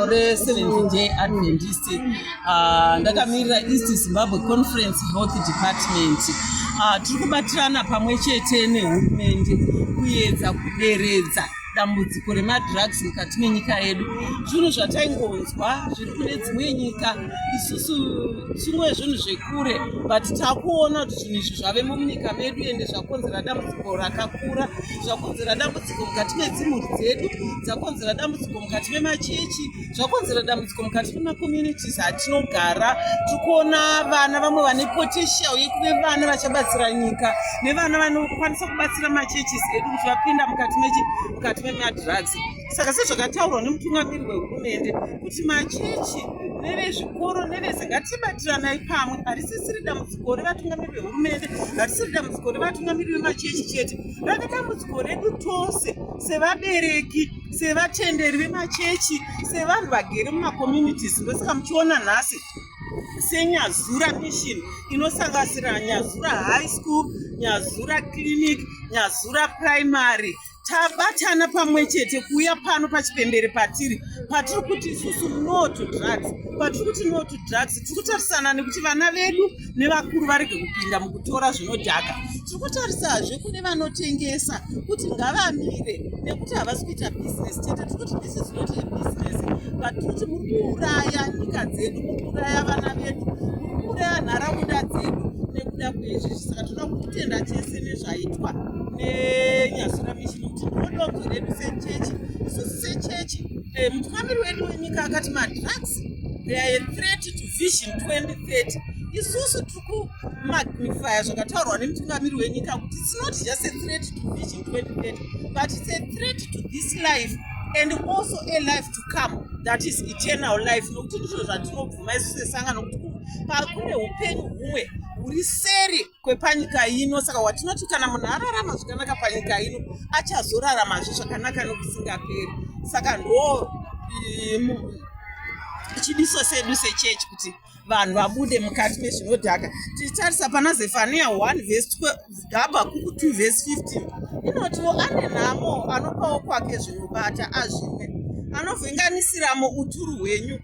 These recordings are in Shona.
sangano re-Seventh Day Adventist. Ndakamirira East Zimbabwe Conference Health Department. Tiri kubatirana pamwe chete nehurumende kuedza kuderedza dambudziko remadrugs mukati menyika yedu. Zvinhu zvataingonzwa zviri kune dzimwe nyika, isusu chimwe zvinhu zvekure, but takuona kuti zvinhu izvi zvavemo munyika medu ende zvakonzera dambudziko rakakura, zvakonzera dambudziko mukati medzimhuri dzedu, zvakonzera dambudziko mukati memachechi, zvakonzera dambudziko mukati memakommunities atinogara. Tikuona vana vamwe vane potential yekuve vana vachabatsira nyika nevana vanokwanisa kubatsira machechi edu kuti vapinda mukati memadrugs. Saka sezvakataurwa nemutungamiri wehurumende kuti machechi nevezvikoro nevese ngatibatiranai pamwe. Harisisiri dambudziko revatungamiri vehurumende, harisiri dambudziko revatungamiri vemachechi chete, rave dambudziko redu tose sevabereki, sevatenderi vemachechi, sevanhu vagere mumakommunities. Ndosaka muchiona nhasi senyazura mission inosanganisira Nyazura High School, Nyazura Clinic, Nyazura Primary, tabatana pamwe chete kuuya pano pachipembere patiri kuti isusu no to drugs. Patiri kuti no to drugs, tiri kutarisana nekuti vana vedu nevakuru varege kupinda mukutora zvinodhaka. Tiri kutarisazve kune vanotengesa kuti ngavamire nekuti havasi kuita business chete. Tiri kuti this is not a business, but tiri kuti muri kuuraya nyika dzedu, muri kuuraya vana vedu, muri kuuraya nharaunda dzedu nekuda kwezvi. Saka toda kutenda chese nezvaitwa neNyazura Mission kuti ndodonzo redu sechechi. Isusu sechechi, mutungamiri wedu wenyika akati madrugs they are a threat to Vision 2030. Isusu tiri kumagnifya zvakataurwa nemutungamiri wenyika kuti it's not just a threat to Vision 2030, but it's a threat to this life and also a life to come, that is eternal life. Nokuti ndizvo zvatinobvuma isusu sesangano kuti kune upenyu humwe huri seri kwepanyika ino. Saka watinoti kana munhu ararama zvakanaka panyika ino achazoraramazve zvakanaka nokusingaperi. Saka ndo chidiso sedu sechechi kuti vanhu vabude mukati mezvinodhaka. Tichitarisa pana Zefania 1 verse 12, Habhakuku 2 verse 15 inotiwo ane nhamo anopawo kwake zvinobata azvimwe, anovhenganisiramo uturu hwenyu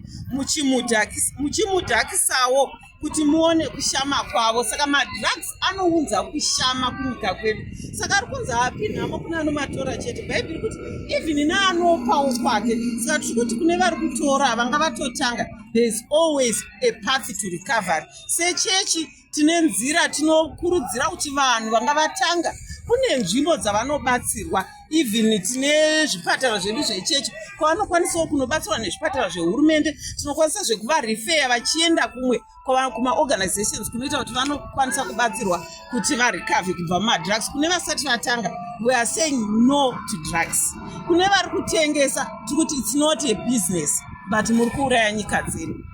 muchimudhakisawo kuti muone kushama kwavo. Saka madrugs anounza kushama kunyika kwedu. Saka ari kunzi api nhamo kuna anomatora chete. Bhaibheri kuti even neanopawo kwake. Saka tiri kuti kune vari kutora vanga vatotanga, there is always a path to recovery. Sechechi tine nzira tinokurudzira kuti vanhu vanga vatanga kune nzvimbo dzavanobatsirwa. Even tine zvipatara zvedu zvechechi kwavanokwanisawo kunobatsirwa nezvipatara zvehurumende. Tinokwanisa zvekuvarifeya vachienda kumwe kuma-organizations kunoita kuti vanokwanisa kubatsirwa kuti varecover kubva mumadrugs. Kune vasati vatanga, we are saying no to drugs. Kune vari kutengesa tiri kuti it's not a business, but muri kuuraya nyika dzedu.